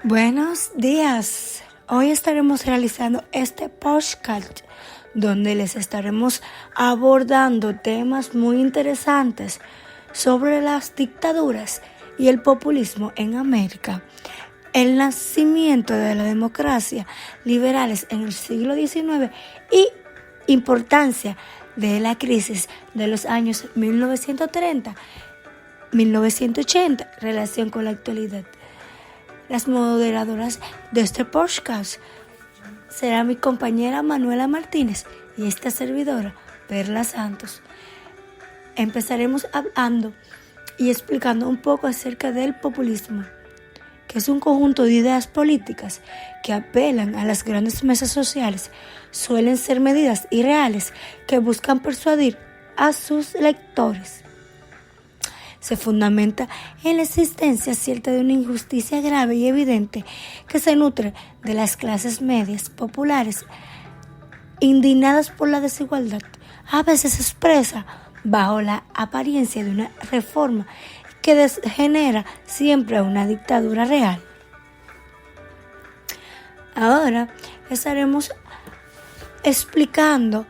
Buenos días. Hoy estaremos realizando este podcast donde les estaremos abordando temas muy interesantes sobre las dictaduras y el populismo en América, el nacimiento de la democracia liberales en el siglo XIX y importancia de la crisis de los años 1930-1980, relación con la actualidad. Las moderadoras de este podcast será mi compañera Manuela Martínez y esta servidora, Perla Santos. Empezaremos hablando y explicando un poco acerca del populismo, que es un conjunto de ideas políticas que apelan a las grandes masas sociales. Suelen ser medidas irreales que buscan persuadir a sus lectores. Se fundamenta en la existencia cierta de una injusticia grave y evidente que se nutre de las clases medias populares indignadas por la desigualdad. A veces se expresa bajo la apariencia de una reforma que genera siempre una dictadura real. Ahora estaremos explicando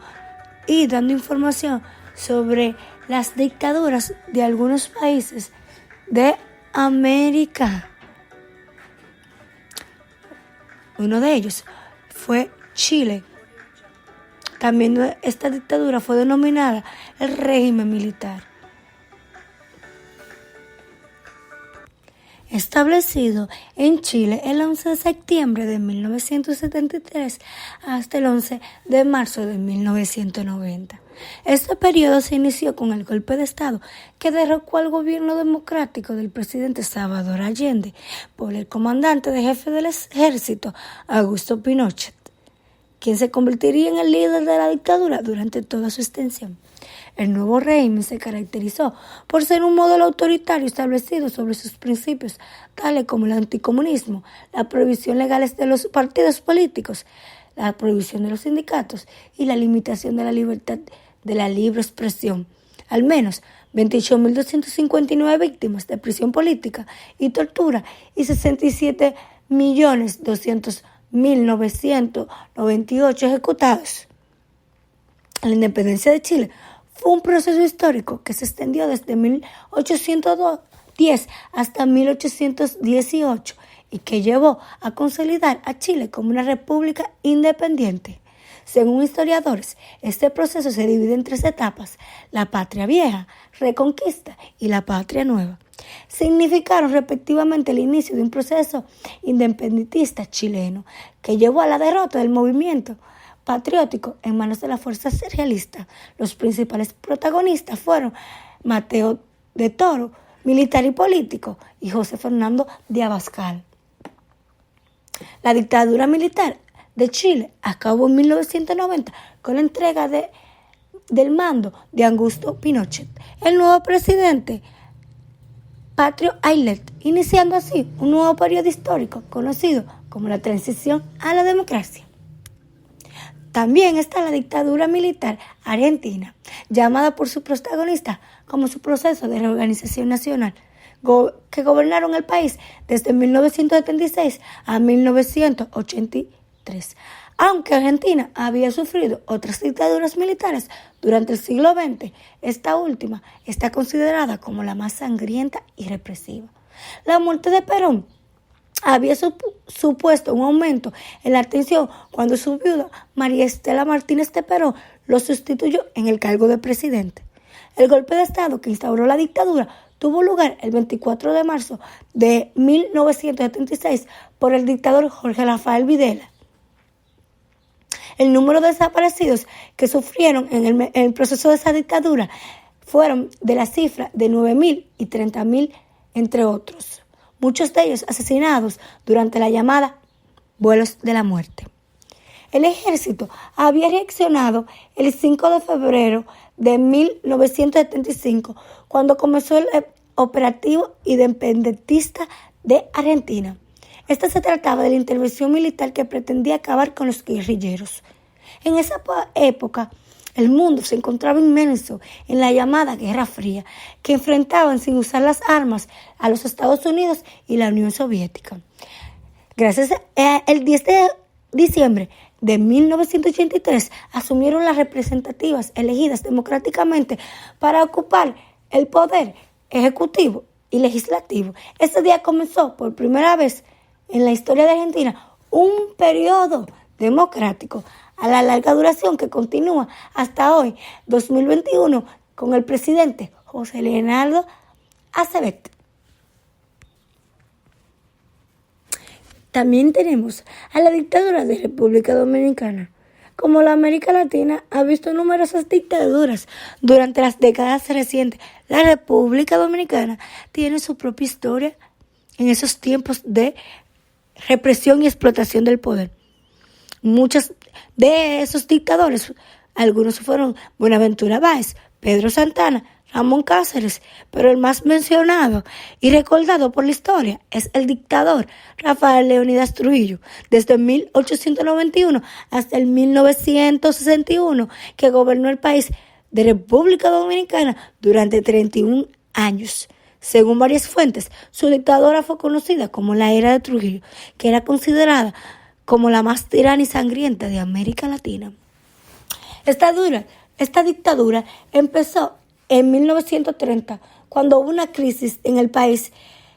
y dando información sobre las dictaduras de algunos países de América. Uno de ellos fue Chile. También esta dictadura fue denominada el régimen militar. Establecido en Chile el 11 de septiembre de 1973 hasta el 11 de marzo de 1990. Este periodo se inició con el golpe de Estado que derrocó al gobierno democrático del presidente Salvador Allende por el comandante de jefe del ejército, Augusto Pinochet, quien se convertiría en el líder de la dictadura durante toda su extensión. El nuevo régimen se caracterizó por ser un modelo autoritario establecido sobre sus principios, tales como el anticomunismo, la prohibición legal de los partidos políticos, la prohibición de los sindicatos y la limitación de la libertad de la libre expresión. Al menos 28.259 víctimas de prisión política y tortura y 67.200.998 ejecutados. La independencia de Chile fue un proceso histórico que se extendió desde 1810 hasta 1818 y que llevó a consolidar a Chile como una república independiente. Según historiadores, este proceso se divide en tres etapas: la patria vieja, reconquista y la patria nueva. Significaron respectivamente el inicio de un proceso independentista chileno que llevó a la derrota del movimiento patriótico en manos de las fuerzas realistas. Los principales protagonistas fueron Mateo de Toro, militar y político, y José Fernando de Abascal. La dictadura militar de Chile acabó en 1990 con la entrega del mando de Augusto Pinochet, el nuevo presidente Patrio Aylet, iniciando así un nuevo periodo histórico conocido como la transición a la democracia. También está la dictadura militar argentina, llamada por su protagonista como su proceso de reorganización nacional, que gobernaron el país desde 1976 a 1983. Aunque Argentina había sufrido otras dictaduras militares durante el siglo XX, esta última está considerada como la más sangrienta y represiva. La muerte de Perón había supuesto un aumento en la tensión cuando su viuda, María Estela Martínez de Perón, lo sustituyó en el cargo de presidente. El golpe de Estado que instauró la dictadura tuvo lugar el 24 de marzo de 1976 por el dictador Jorge Rafael Videla. El número de desaparecidos que sufrieron en el proceso de esa dictadura fueron de la cifra de 9.000 y 30.000, entre otros. Muchos de ellos asesinados durante la llamada vuelos de la muerte. El ejército había reaccionado el 5 de febrero de 1975, cuando comenzó el operativo independentista de Argentina. Esta se trataba de la intervención militar que pretendía acabar con los guerrilleros. En esa época, el mundo se encontraba inmerso en la llamada Guerra Fría, que enfrentaban sin usar las armas a los Estados Unidos y la Unión Soviética. Gracias a el 10 de diciembre de 1983 asumieron las representativas elegidas democráticamente para ocupar el poder ejecutivo y legislativo. Este día comenzó por primera vez en la historia de Argentina un periodo democrático a la larga duración que continúa hasta hoy, 2021, con el presidente José Leonardo Acevedo. También tenemos a la dictadura de República Dominicana. Como la América Latina ha visto numerosas dictaduras durante las décadas recientes, la República Dominicana tiene su propia historia en esos tiempos de represión y explotación del poder. Muchos de esos dictadores, algunos fueron Buenaventura Báez, Pedro Santana, Ramón Cáceres, pero el más mencionado y recordado por la historia es el dictador Rafael Leónidas Trujillo, desde 1891 hasta el 1961, que gobernó el país de República Dominicana durante 31 años. Según varias fuentes, su dictadura fue conocida como la Era de Trujillo, que era considerada como la más tirana y sangrienta de América Latina. Esta dictadura empezó en 1930, cuando hubo una crisis en el país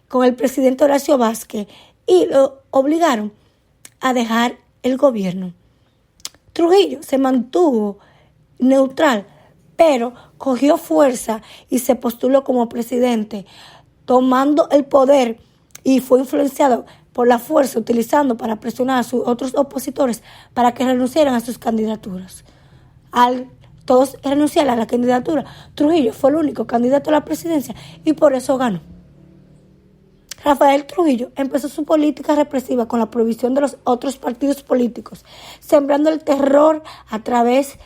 con el presidente Horacio Vázquez y lo obligaron a dejar el gobierno. Trujillo se mantuvo neutral, pero cogió fuerza y se postuló como presidente, tomando el poder, y fue influenciado por la fuerza, utilizando para presionar a sus otros opositores para que renunciaran a sus candidaturas. Al todos renunciaron a la candidatura, Trujillo fue el único candidato a la presidencia y por eso ganó. Rafael Trujillo empezó su política represiva con la prohibición de los otros partidos políticos, sembrando el terror a través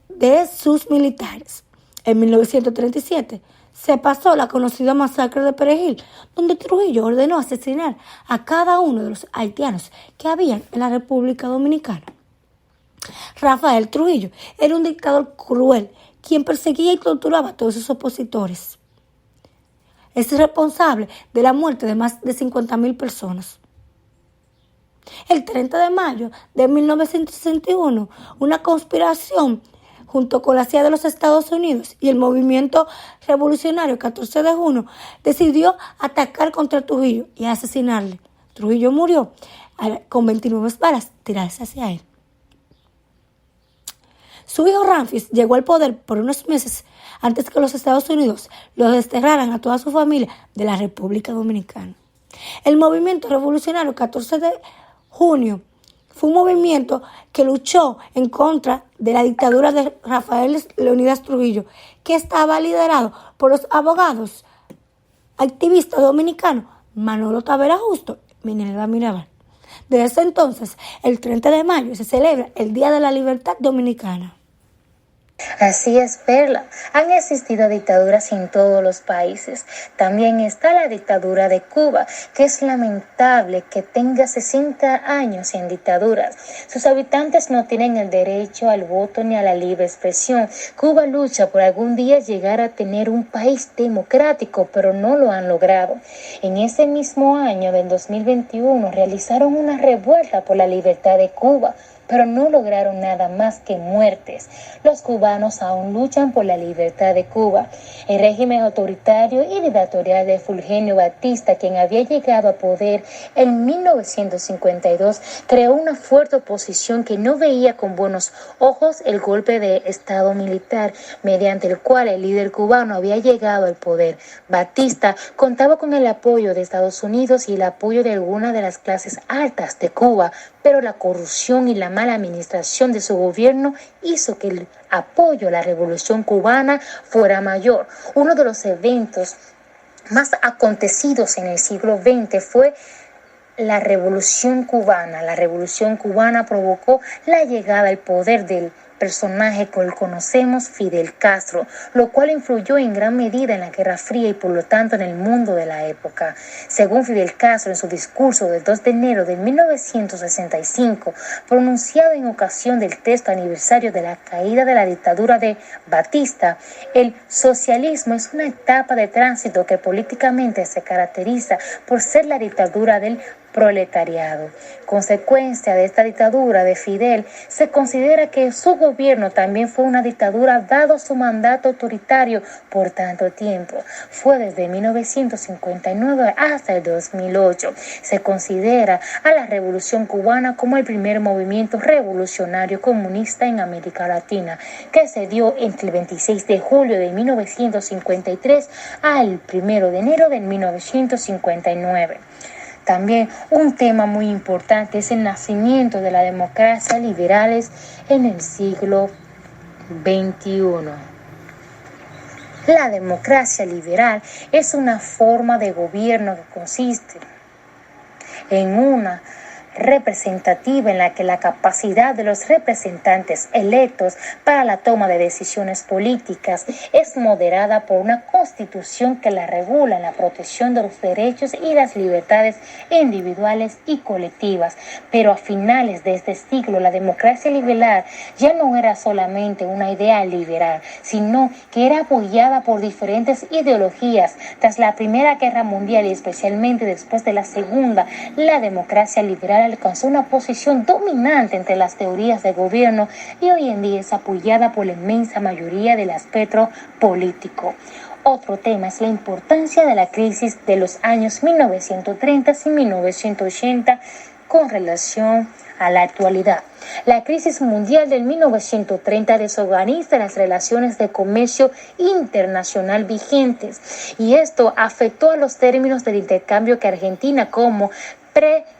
de sus militares. En 1937 se pasó la conocida masacre de Perejil, donde Trujillo ordenó asesinar a cada uno de los haitianos que habían en la República Dominicana. Rafael Trujillo era un dictador cruel, quien perseguía y torturaba a todos sus opositores. Es responsable de la muerte de más de 50,000 personas. El 30 de mayo de 1961, una conspiración junto con la CIA de los Estados Unidos y el movimiento revolucionario 14 de junio decidió atacar contra Trujillo y asesinarle. Trujillo murió con 29 balas tiradas hacia él. Su hijo Ramfis llegó al poder por unos meses antes que los Estados Unidos lo desterraran a toda su familia de la República Dominicana. El movimiento revolucionario 14 de junio fue un movimiento que luchó en contra de la dictadura de Rafael Leónidas Trujillo, que estaba liderado por los abogados activistas dominicanos Manolo Tavera Justo y Minerva Mirabal. Desde ese entonces, el 30 de mayo se celebra el Día de la Libertad Dominicana. Así es, Perla. Han existido dictaduras en todos los países. También está la dictadura de Cuba, que es lamentable que tenga 60 años en dictaduras. Sus habitantes no tienen el derecho al voto ni a la libre expresión. Cuba lucha por algún día llegar a tener un país democrático, pero no lo han logrado. En ese mismo año del 2021 realizaron una revuelta por la libertad de Cuba, pero no lograron nada más que muertes. Los cubanos aún luchan por la libertad de Cuba. El régimen autoritario y dictatorial de Fulgencio Batista, quien había llegado a poder en 1952, creó una fuerte oposición que no veía con buenos ojos el golpe de Estado militar, mediante el cual el líder cubano había llegado al poder. Batista contaba con el apoyo de Estados Unidos y el apoyo de algunas de las clases altas de Cuba, pero la corrupción y la mala administración de su gobierno hizo que el apoyo a la revolución cubana fuera mayor. Uno de los eventos más acontecidos en el siglo XX fue la Revolución Cubana. La Revolución Cubana provocó la llegada al poder del personaje que conocemos, Fidel Castro, lo cual influyó en gran medida en la Guerra Fría y por lo tanto en el mundo de la época. Según Fidel Castro, en su discurso del 2 de enero de 1965, pronunciado en ocasión del 3º aniversario de la caída de la dictadura de Batista, el socialismo es una etapa de tránsito que políticamente se caracteriza por ser la dictadura del proletariado. Consecuencia de esta dictadura de Fidel, se considera que su gobierno también fue una dictadura dado su mandato autoritario por tanto tiempo. Fue desde 1959 hasta el 2008. Se considera a la Revolución Cubana como el primer movimiento revolucionario comunista en América Latina, que se dio entre el 26 de julio de 1953 al 1 de enero de 1959. También un tema muy importante es el nacimiento de la democracia liberales en el siglo XXI. La democracia liberal es una forma de gobierno que consiste en una representativa en la que la capacidad de los representantes electos para la toma de decisiones políticas es moderada por una constitución que la regula en la protección de los derechos y las libertades individuales y colectivas. Pero a finales de este siglo, la democracia liberal ya no era solamente una idea liberal, sino que era apoyada por diferentes ideologías. Tras la Primera Guerra Mundial y especialmente después de la Segunda, la democracia liberal alcanzó una posición dominante entre las teorías de gobierno y hoy en día es apoyada por la inmensa mayoría del espectro político. Otro tema es la importancia de la crisis de los años 1930 y 1980 con relación a la actualidad. La crisis mundial del 1930 desorganiza las relaciones de comercio internacional vigentes y esto afectó a los términos del intercambio que Argentina como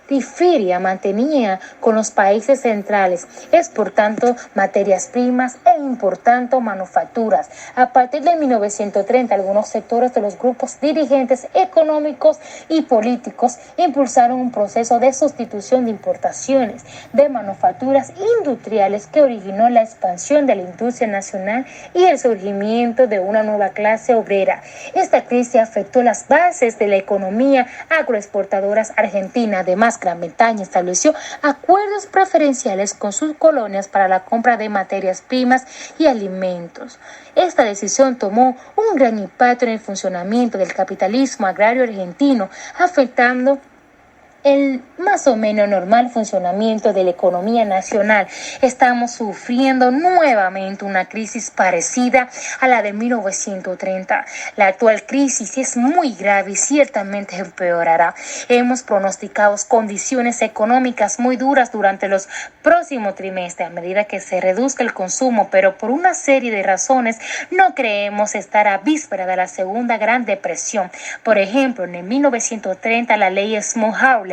periferia mantenía con los países centrales, exportando materias primas e importando manufacturas. A partir de 1930, algunos sectores de los grupos dirigentes económicos y políticos impulsaron un proceso de sustitución de importaciones de manufacturas industriales que originó la expansión de la industria nacional y el surgimiento de una nueva clase obrera. Esta crisis afectó las bases de la economía agroexportadoras argentinas. Además, Gran Bretaña estableció acuerdos preferenciales con sus colonias para la compra de materias primas y alimentos. Esta decisión tomó un gran impacto en el funcionamiento del capitalismo agrario argentino, afectando el más o menos normal funcionamiento de la economía nacional. Estamos sufriendo nuevamente una crisis parecida a la de 1930. La actual crisis es muy grave y ciertamente empeorará. Hemos pronosticado condiciones económicas muy duras durante los próximos trimestres a medida que se reduzca el consumo, pero por una serie de razones no creemos estar a víspera de la Segunda Gran Depresión. Por ejemplo, en el 1930 la ley Smallhouse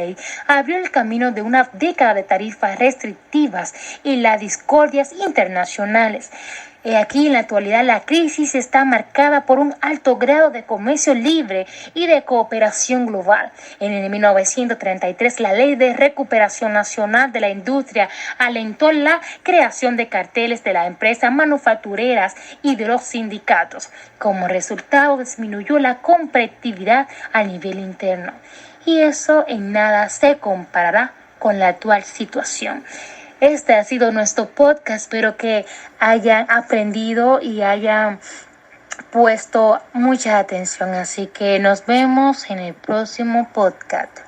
abrió el camino de una década de tarifas restrictivas y las discordias internacionales. Aquí en la actualidad la crisis está marcada por un alto grado de comercio libre y de cooperación global. En el 1933 la Ley de Recuperación Nacional de la Industria alentó la creación de carteles de las empresas manufactureras y de los sindicatos. Como resultado disminuyó la competitividad a nivel interno. Y eso en nada se comparará con la actual situación. Este ha sido nuestro podcast. Espero que hayan aprendido y hayan puesto mucha atención. Así que nos vemos en el próximo podcast.